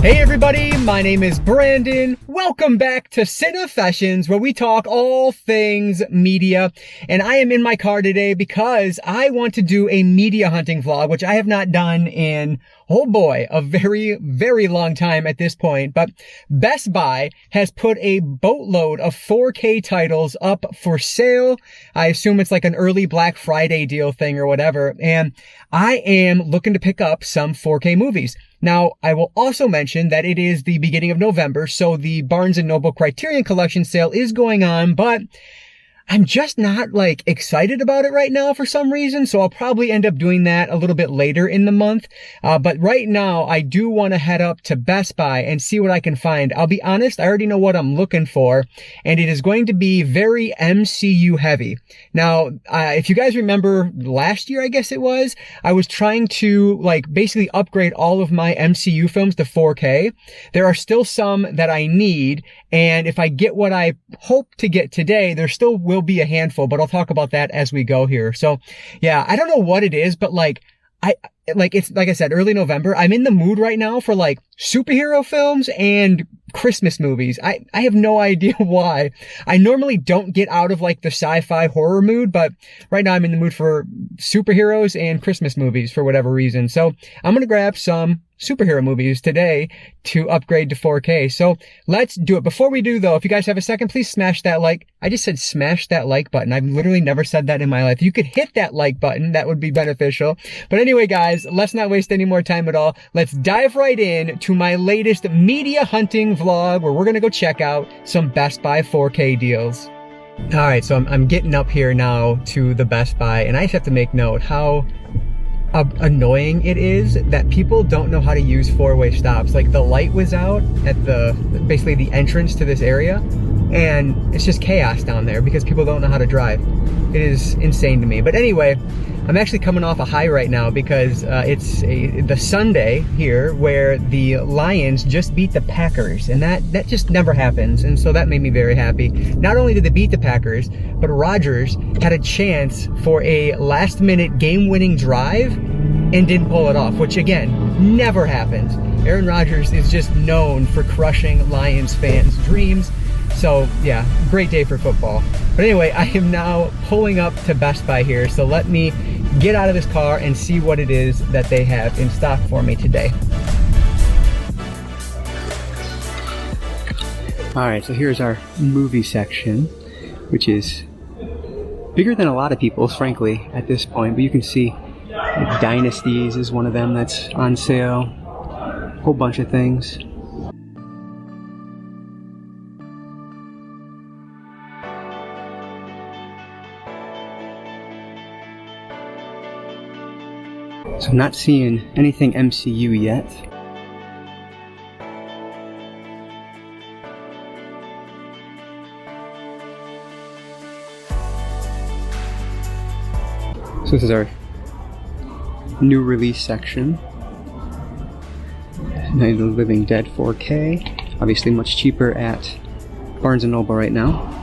Hey everybody, my name is Brandon. Welcome back to Cinefessions, where we talk all things media. And I am in my car today because I want to do a media hunting vlog, which I have not done in, oh boy, a very, very long time at this point. But Best Buy has put a boatload of 4K titles up for sale. I assume it's like an early Black Friday deal thing or whatever. And I am looking to pick up some 4K movies. Now, I will also mention that it is the beginning of November, so the Barnes & Noble Criterion Collection sale is going on, but I'm just not like excited about it right now for some reason, so I'll probably end up doing that a little bit later in the month. But right now, I do want to head up to Best Buy and see what I can find. I'll be honest, I already know what I'm looking for, and it is going to be very MCU heavy. Now, if you guys remember last year, I guess it was, I was trying to like basically upgrade all of my MCU films to 4K. There are still some that I need, and if I get what I hope to get today, there still will be a handful, but I'll talk about that as we go here. So yeah, I don't know what it is, but it's like I said, early November. I'm in the mood right now for like superhero films and Christmas movies. I have no idea why. I normally don't get out of like the sci-fi horror mood, but right now I'm in the mood for superheroes and Christmas movies for whatever reason. So I'm going to grab some superhero movies today to upgrade to 4K. So let's do it. Before we do though, if you guys have a second, please smash that like. I just said smash that like button. I've literally never said that in my life. You could hit that like button. That would be beneficial. But anyway, guys, let's not waste any more time at all. Let's dive right in to my latest media hunting vlog where we're going to go check out some Best Buy 4K deals. All right, so I'm getting up here now to the Best Buy, and I just have to make note how annoying it is that people don't know how to use four-way stops. Like the light was out at basically the entrance to this area, and it's just chaos down there because people don't know how to drive. It is insane to me. But anyway, I'm actually coming off a high right now because it's the Sunday here where the Lions just beat the Packers, and that just never happens, and so that made me very happy. Not only did they beat the Packers, but Rodgers had a chance for a last-minute game-winning drive and didn't pull it off, which again, never happens. Aaron Rodgers is just known for crushing Lions fans' dreams. So yeah, great day for football. But anyway, I am now pulling up to Best Buy here, so let me get out of this car and see what it is that they have in stock for me today. Alright, so here's our movie section, which is bigger than a lot of people's, frankly, at this point. But you can see Dynasties is one of them that's on sale. A whole bunch of things. So I'm not seeing anything MCU yet. So this is our new release section. Night of the Living Dead 4K. Obviously much cheaper at Barnes & Noble right now.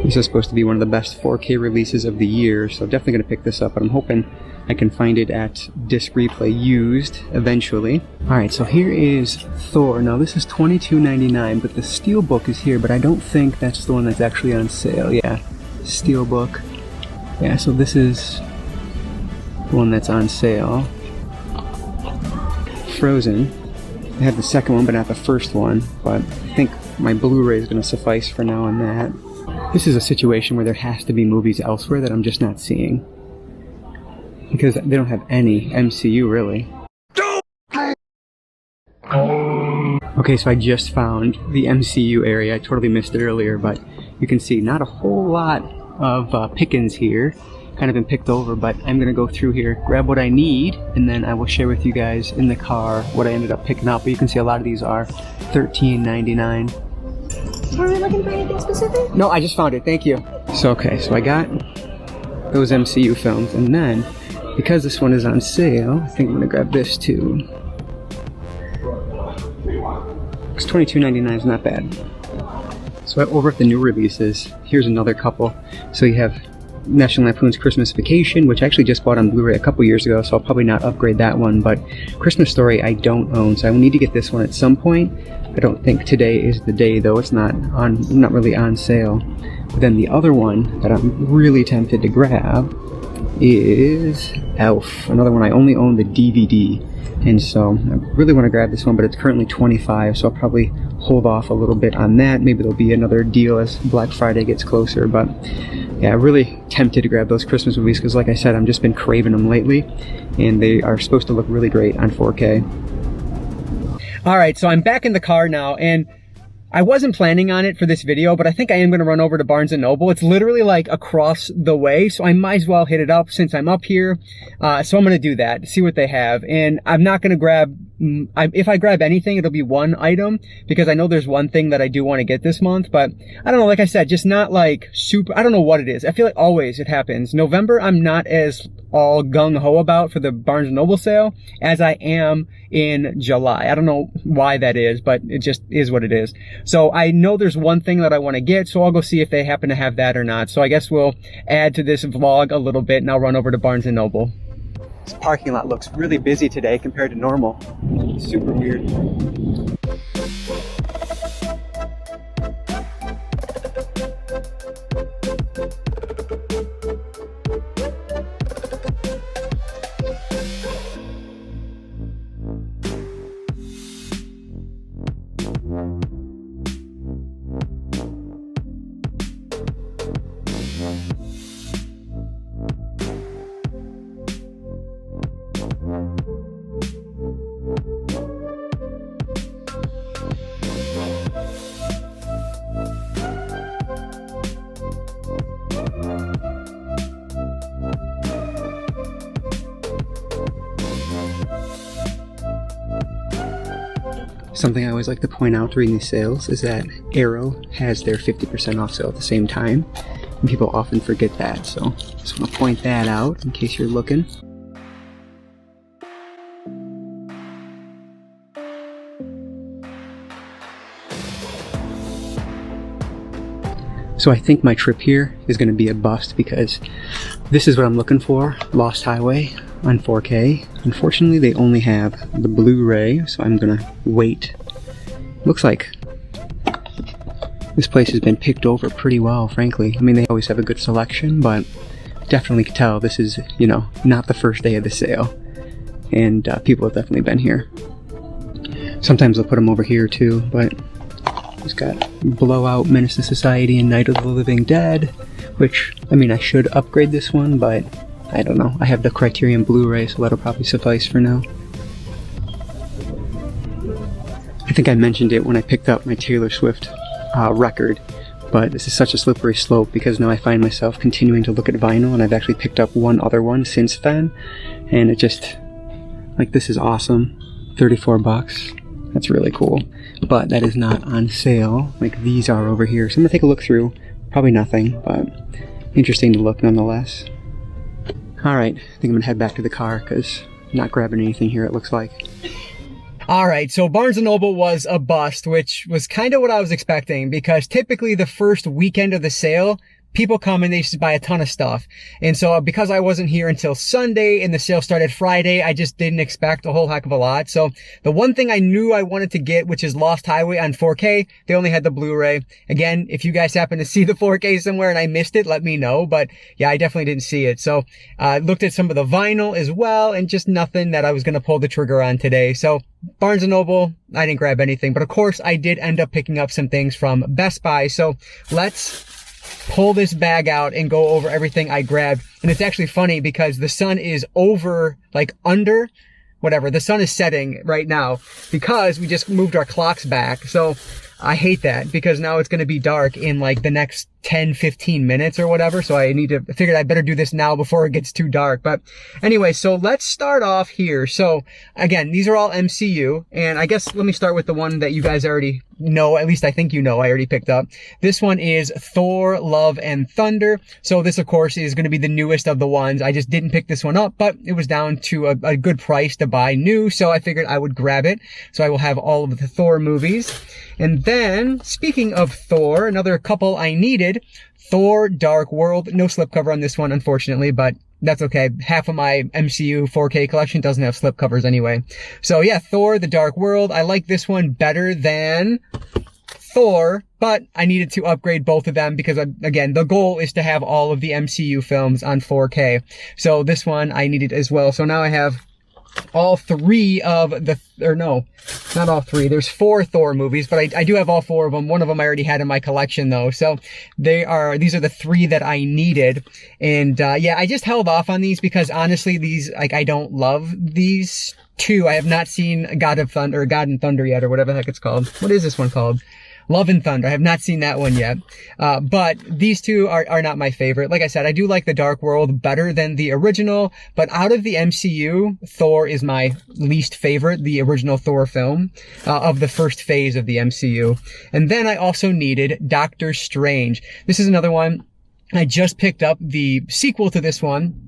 This is supposed to be one of the best 4K releases of the year, so definitely going to pick this up, but I'm hoping I can find it at Disc Replay used eventually. Alright, so here is Thor. Now this is $22.99, but the Steelbook is here, but I don't think that's the one that's actually on sale. Yeah, Steelbook. Yeah, so this is the one that's on sale. Frozen. I have the second one, but not the first one, but I think my Blu-ray is going to suffice for now on that. This is a situation where there has to be movies elsewhere that I'm just not seeing. Because they don't have any MCU, really. Okay, so I just found the MCU area. I totally missed it earlier, but you can see not a whole lot of pickings here. Kind of been picked over, but I'm going to go through here, grab what I need, and then I will share with you guys in the car what I ended up picking up. But you can see a lot of these are $13.99. Were we looking for anything specific? No, I just found it. Thank you. So, okay, so I got those MCU films, and then, because this one is on sale, I think I'm going to grab this too. Because $22.99 is not bad. So over at the new releases, here's another couple. So you have National Lampoon's Christmas Vacation, which I actually just bought on Blu-ray a couple years ago, so I'll probably not upgrade that one, but Christmas Story I don't own, so I will need to get this one at some point. I don't think today is the day, though. It's not really on sale. But then the other one that I'm really tempted to grab is Elf, another one I only own the DVD, and so I really want to grab this one, but it's currently $25, so I'll probably hold off a little bit on that. Maybe there'll be another deal as Black Friday gets closer, but yeah, really tempted to grab those Christmas movies because, like I said, I've just been craving them lately, and they are supposed to look really great on 4K. All right, so I'm back in the car now, and I wasn't planning on it for this video, but I think I am going to run over to Barnes & Noble. It's literally like across the way, so I might as well hit it up since I'm up here. So I'm going to do that, see what they have. And I'm not going to grab, if I grab anything, it'll be one item, because I know there's one thing that I do want to get this month, but I don't know, like I said, just not like super, I don't know what it is. I feel like always it happens. November, I'm not as all gung-ho about for the Barnes & Noble sale as I am in July. I don't know why that is, but it just is what it is. So I know there's one thing that I want to get, so I'll go see if they happen to have that or not. So I guess we'll add to this vlog a little bit, and I'll run over to Barnes & Noble. This parking lot looks really busy today compared to normal. Super weird. Something I always like to point out during these sales is that Arrow has their 50% off sale at the same time, and people often forget that, so just want to point that out in case you're looking. So I think my trip here is going to be a bust because this is what I'm looking for, Lost Highway on 4K. Unfortunately, they only have the Blu-ray, so I'm gonna wait. Looks like this place has been picked over pretty well, frankly. I mean, they always have a good selection, but definitely can tell this is, you know, not the first day of the sale. And people have definitely been here. Sometimes they'll put them over here too, but it's got Blowout, Menace to Society, and Night of the Living Dead, which, I mean, I should upgrade this one, but I don't know. I have the Criterion Blu-ray, so that'll probably suffice for now. I think I mentioned it when I picked up my Taylor Swift record, but this is such a slippery slope because now I find myself continuing to look at vinyl, and I've actually picked up one other one since then, and it just, like, this is awesome. 34 bucks. That's really cool. But that is not on sale like these are over here. So I'm gonna take a look through. Probably nothing, but interesting to look nonetheless. Alright, I think I'm gonna head back to the car because I'm not grabbing anything here, it looks like. Alright, so Barnes & Noble was a bust, which was kind of what I was expecting, because typically the first weekend of the sale, people come and they just buy a ton of stuff. And so because I wasn't here until Sunday and the sale started Friday, I just didn't expect a whole heck of a lot. So the one thing I knew I wanted to get, which is Lost Highway on 4K, they only had the Blu-ray. Again, if you guys happen to see the 4K somewhere and I missed it, let me know. But yeah, I definitely didn't see it. So I looked at some of the vinyl as well, and just nothing that I was going to pull the trigger on today. So Barnes & Noble, I didn't grab anything. But of course, I did end up picking up some things from Best Buy. So let's pull this bag out and go over everything I grabbed. And it's actually funny because the sun is over, like under, whatever. The sun is setting right now because we just moved our clocks back. So I hate that because now it's going to be dark in like the next 10-15 minutes or whatever. So I figured I better do this now before it gets too dark. But anyway, so let's start off here. So again, these are all MCU, and I guess let me start with the one that you guys already know, at least I think you know, I already picked up. This one is Thor, Love and Thunder. So this of course is going to be the newest of the ones. I just didn't pick this one up, but it was down to a good price to buy new, so I figured I would grab it. So I will have all of the Thor movies. And then, speaking of Thor, another couple I needed, Thor Dark World. No slipcover on this one, unfortunately, but that's okay. Half of my MCU 4K collection doesn't have slipcovers anyway. So yeah, Thor The Dark World. I like this one better than Thor, but I needed to upgrade both of them because, again, the goal is to have all of the MCU films on 4K. So this one I needed as well. So now I have all three of the, or no, not all three. There's 4 Thor movies, but I do have all 4 of them. One of them I already had in my collection though. So these are the 3 that I needed. And, yeah, I just held off on these because honestly, I don't love these 2. I have not seen God and Thunder yet, or whatever the heck it's called. What is this one called? Love and Thunder. I have not seen that one yet. But these 2 are not my favorite. Like I said, I do like The Dark World better than the original, but out of the MCU, Thor is my least favorite, the original Thor film, of the first phase of the MCU. And then I also needed Doctor Strange. This is another one. I just picked up the sequel to this one,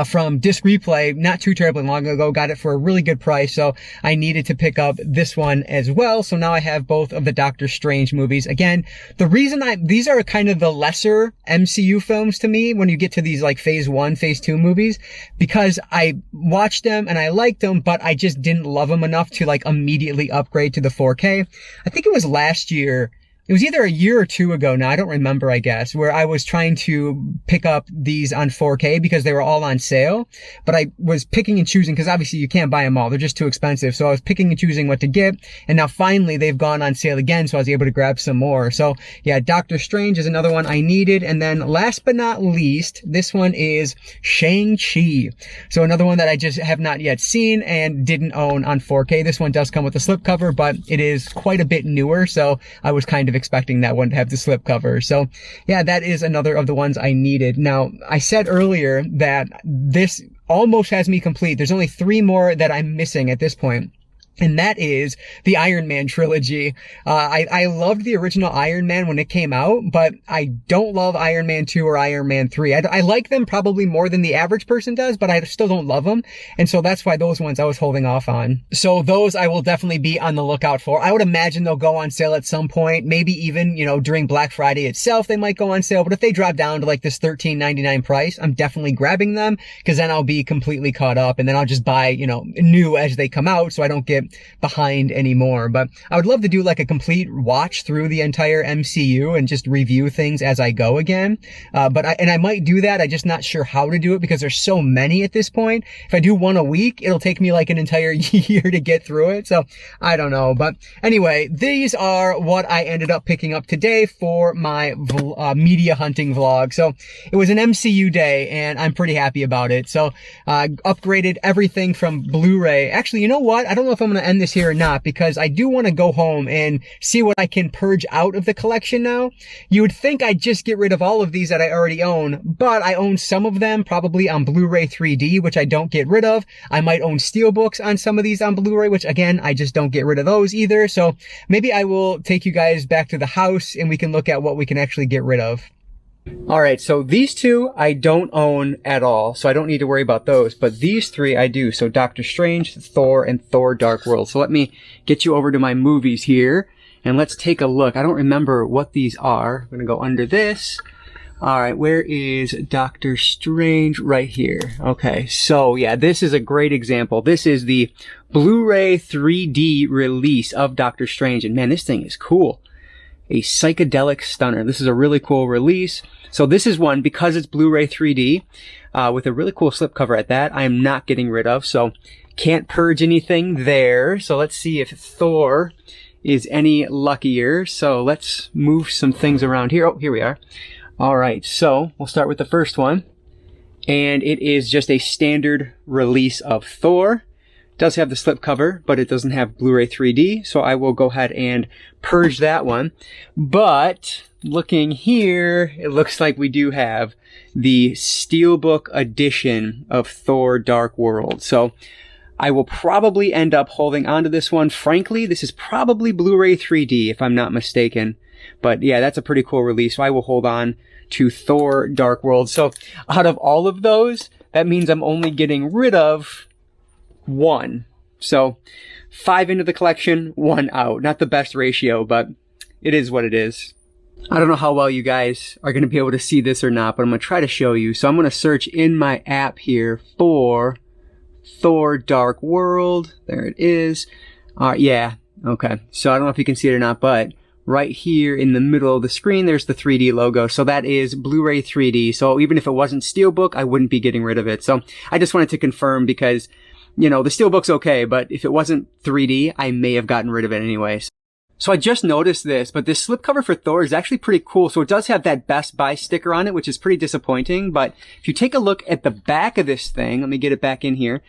from Disc Replay not too terribly long ago, got it for a really good price, so I needed to pick up this one as well. So now I have both of the Doctor Strange movies. Again, the reason these are kind of the lesser MCU films to me when you get to these like phase 1, phase 2 movies, because I watched them and I liked them, but I just didn't love them enough to like immediately upgrade to the 4K. I think it was last year. It was either a year or 2 ago now, I don't remember, I guess, where I was trying to pick up these on 4K because they were all on sale, but I was picking and choosing because obviously you can't buy them all. They're just too expensive. So I was picking and choosing what to get, and now finally they've gone on sale again, so I was able to grab some more. So yeah, Doctor Strange is another one I needed. And then last but not least, this one is Shang-Chi. So another one that I just have not yet seen and didn't own on 4K. This one does come with a slipcover, but it is quite a bit newer, so I was kind of expecting that one to have the slipcover. So yeah, that is another of the ones I needed. Now, I said earlier that this almost has me complete. There's only 3 more that I'm missing at this point. And that is the Iron Man trilogy. I loved the original Iron Man when it came out, but I don't love Iron Man 2 or Iron Man 3. I like them probably more than the average person does, but I still don't love them. And so that's why those ones I was holding off on. So those I will definitely be on the lookout for. I would imagine they'll go on sale at some point. Maybe even, during Black Friday itself, they might go on sale. But if they drop down to like this $13.99 price, I'm definitely grabbing them because then I'll be completely caught up and then I'll just buy, new as they come out so I don't get behind anymore. But I would love to do like a complete watch through the entire MCU and just review things as I go again. But I might do that. I'm just not sure how to do it because there's so many at this point. If I do one a week, it'll take me like an entire year to get through it. So I don't know. But anyway, these are what I ended up picking up today for my media hunting vlog. So it was an MCU day and I'm pretty happy about it. So upgraded everything from Blu-ray. Actually, you know what? I don't know if I'm going to end this here or not because I do want to go home and see what I can purge out of the collection now. You would think I'd just get rid of all of these that I already own, but I own some of them probably on Blu-ray 3D, which I don't get rid of. I might own steelbooks on some of these on Blu-ray, which again, I just don't get rid of those either. So maybe I will take you guys back to the house and we can look at what we can actually get rid of. Alright, so these 2 I don't own at all, so I don't need to worry about those, but these 3 I do. So Doctor Strange, Thor, and Thor Dark World. So let me get you over to my movies here, and let's take a look. I don't remember what these are. I'm going to go under this. Alright, where is Doctor Strange? Right here. Okay, so yeah, this is a great example. This is the Blu-ray 3D release of Doctor Strange, and man, this thing is cool. A psychedelic stunner. This is a really cool release. So this is one, because it's Blu-ray 3D, with a really cool slipcover at that, I am not getting rid of, so can't purge anything there. So let's see if Thor is any luckier. So let's move some things around here. Oh, here we are. Alright, so we'll start with the first one. And it is just a standard release of Thor. Does have the slipcover, but it doesn't have Blu-ray 3D, so I will go ahead and purge that one. But looking here, it looks like we do have the Steelbook edition of Thor Dark World. So I will probably end up holding onto this one. Frankly, this is probably Blu-ray 3D if I'm not mistaken. But yeah, that's a pretty cool release, so I will hold on to Thor Dark World. So out of all of those, that means I'm only getting rid of 1. So 5 into the collection, 1 out. Not the best ratio, but it is what it is. I don't know how well you guys are going to be able to see this or not, but I'm going to try to show you. So I'm going to search in my app here for Thor Dark World. There it is. Yeah. Okay. So I don't know if you can see it or not, but right here in the middle of the screen, there's the 3D logo. So that is Blu-ray 3D. So even if it wasn't Steelbook, I wouldn't be getting rid of it. So I just wanted to confirm because, you know, the Steelbook's okay, but if it wasn't 3D, I may have gotten rid of it anyways. So I just noticed this, but this slipcover for Thor is actually pretty cool. So it does have that Best Buy sticker on it, which is pretty disappointing. But if you take a look at the back of this thing, let me get it back in here.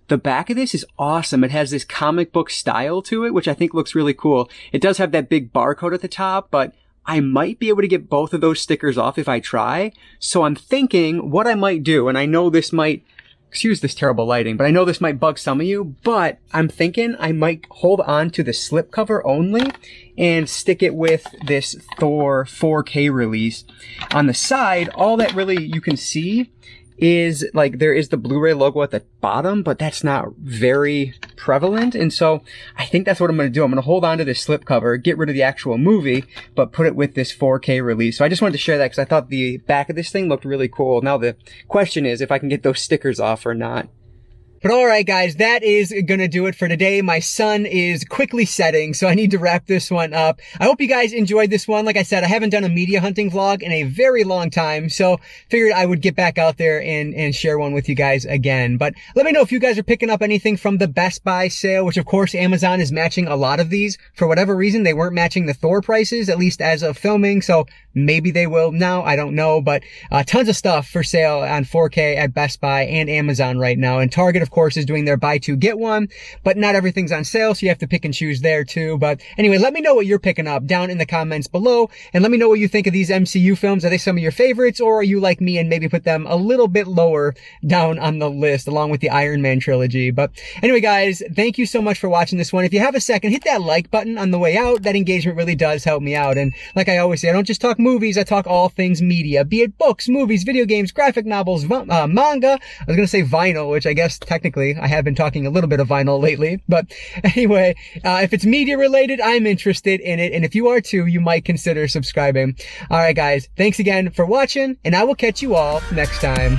The back of this is awesome. It has this comic book style to it, which I think looks really cool. It does have that big barcode at the top, but I might be able to get both of those stickers off if I try. So I'm thinking what I might do, and I know this might, excuse this terrible lighting, but I know this might bug some of you, but I'm thinking I might hold on to the slipcover only and stick it with this Thor 4K release. On the side, all that really you can see is like there is the Blu-ray logo at the bottom, but that's not very prevalent. And so I think that's what I'm going to do. I'm going to hold on to this slipcover, get rid of the actual movie, but put it with this 4K release. So I just wanted to share that because I thought the back of this thing looked really cool. Now the question is if I can get those stickers off or not. But alright guys, that is gonna do it for today. My sun is quickly setting, so I need to wrap this one up. I hope you guys enjoyed this one. Like I said, I haven't done a media hunting vlog in a very long time, so figured I would get back out there and share one with you guys again. But let me know if you guys are picking up anything from the Best Buy sale, which of course Amazon is matching a lot of these. For whatever reason, they weren't matching the Thor prices, at least as of filming, so maybe they will now, I don't know. But tons of stuff for sale on 4K at Best Buy and Amazon right now. And Target, of course, is doing their buy two, get one, but not everything's on sale, so you have to pick and choose there too. But anyway, let me know what you're picking up down in the comments below, and let me know what you think of these MCU films. Are they some of your favorites, or are you like me and maybe put them a little bit lower down on the list, along with the Iron Man trilogy? But anyway, guys, thank you so much for watching this one. If you have a second, hit that like button on the way out. That engagement really does help me out. And like I always say, I don't just talk movies, I talk all things media, be it books, movies, video games, graphic novels, manga. I was gonna say vinyl, which I guess technically I have been talking a little bit of vinyl lately. But anyway, if it's media related, I'm interested in it. And if you are too, you might consider subscribing. All right, guys, thanks again for watching, and I will catch you all next time.